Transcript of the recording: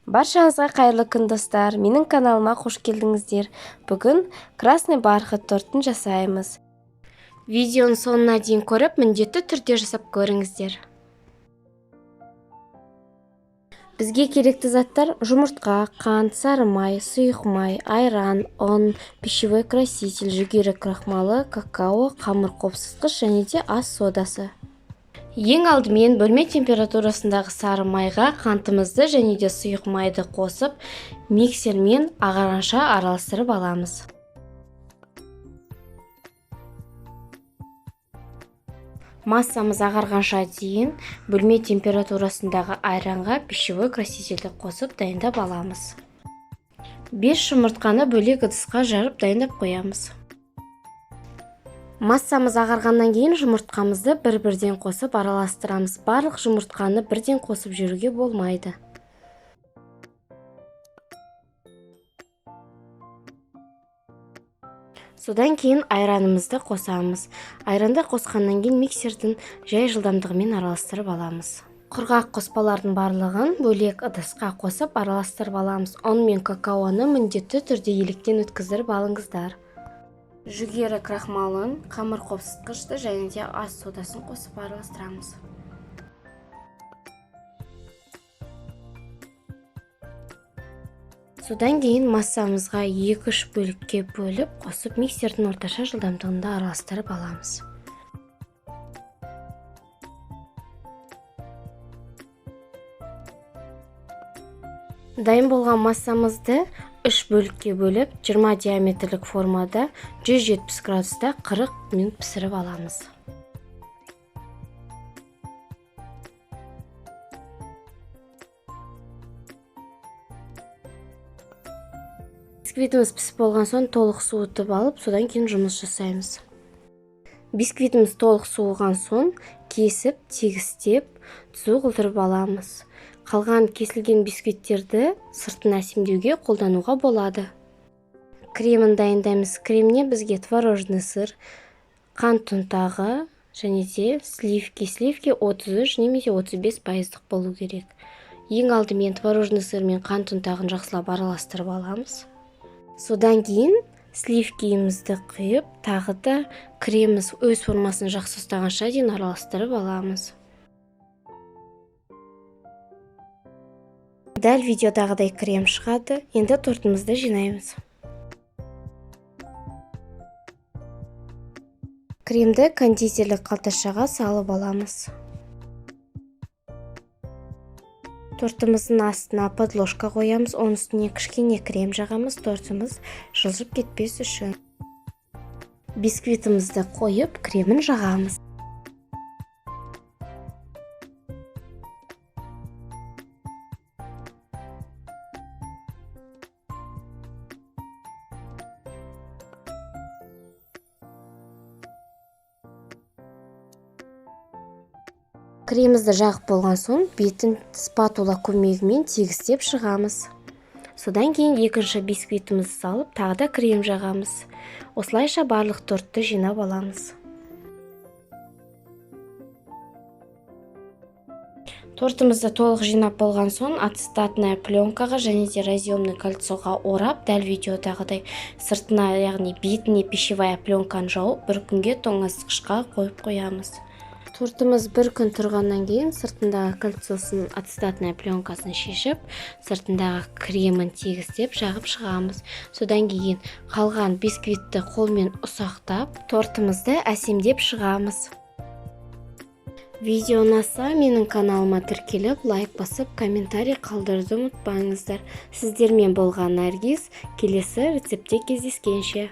Баршаңызға қайырлы күн достар, менің каналыма қош келдіңіздер. Бүгін красный бархат тортын жасаймыз. Видеоның соңына дейін көріп, міндетті түрде жасап көріңіздер. Бізге керекті заттар: жұмыртқа, қант, сары май, сұйық май, айран, ұн, пищевой краситель, жүгері крахмалы, какао, қамыр қопсытқыш және де ас содасы. Ең алдымен бөлме температурасындағы сары майға қантымызды және де сұйық майды қосып, миксермен ағарғанша араластырып аламыз. Массамыз ағарғанша дейін бөлме температурасындағы айранға пищевой красительді қосып дайындап аламыз. 5 жұмыртқаны бөлек ыдысқа жарып дайындап қоямыз. Массамыз ағарғаннан кейін жұмыртқамызды бір-бірден қосып араластырамыз. Барлық жұмыртқаны бірден қосып жүруге болмайды. Содан кейін айранымызды қосамыз. Айранды қосқаннан кейін миксердің жай жылдамдығымен араластырып аламыз. Құрғақ қоспалардың барлығын бөлек ыдысқа қосып араластырып аламыз. Ұн мен какаоны міндетті түрде електен өткіздіріп алыңыздар. Жүгері крахмалын, қамыр қопсытқышты және де ас содасын қосып араластырамыз. Содан кейін массамызға 2-3 бөлікке бөліп, қосып миксердің орташа жылдамдығында араластырып аламыз. Дайын болған массамызды 3 бөлікке бөліп, 20 диаметрлік формада 170 градуста 40 минут пісіріп аламыз. Бисквитіміз пісіп болған соң толық суытып алып, содан кейін жұмыс жасаймыз. Бисквитіміз толық суыған соң кесіп, тегістеп, тұзы қылдырып аламыз. Қалған кесілген бисквиттерді сыртын әсемдеуге қолдануға болады. Кремін дайындаймыз. Кремне бізге творожный сыр, қант ұнтағы және де сливки. Сливки 33 немесе 35% болу керек. Ең алдымен творожный сыр мен қант ұнтағын жақсылап араластырып аламыз. Содан кейін сливкиімізді құйып, тағы да креміміз өз формасын жақсы ұстағанша дейін араластырып аламыз. Дәл видеодағыдай крем шығады. Енді тортымызды жинаймыз. Кремді кондитерлік қалташаға салып аламыз. Тортымыздың астына подложка қоямыз, оның үстіне кішкене крем жағамыз, тортымыз жылжып кетпес үшін. Бисквитімізді қойып, кремін жағамыз. Кремімізді жағып болған соң, бетін спатула көмегімен тегістеп шығамыз. Содан кейін екінші бисквитімізді салып, тағы да крем жағамыз. Осылайша барлық тортты жинап аламыз. Тортымызды толық жинап болған соң, ацетатная пленкаға және де разъемный кольцоға орап, дәл видеодағыдай сыртына, яғни бетіне пищевая пленканы жауып, бір күнге тоңазытқышқа қойып қоямыз. Тортымыз бір күн тұрғаннан кейін сыртындағы кольцосын, ацетатная пленкасын шешіп, сыртындағы кремін тегістеп жағып шығамыз. Содан кейін қалған бисквитті қолмен ұсақтап, тортымызды әсемдеп шығамыз. Видео ұнаса, менің каналыма тіркеліп, лайк басып, комментарий қалдыруды ұмытпаңыздар. Сіздермен болған Наргиз. Келесі рецептте кездескенше.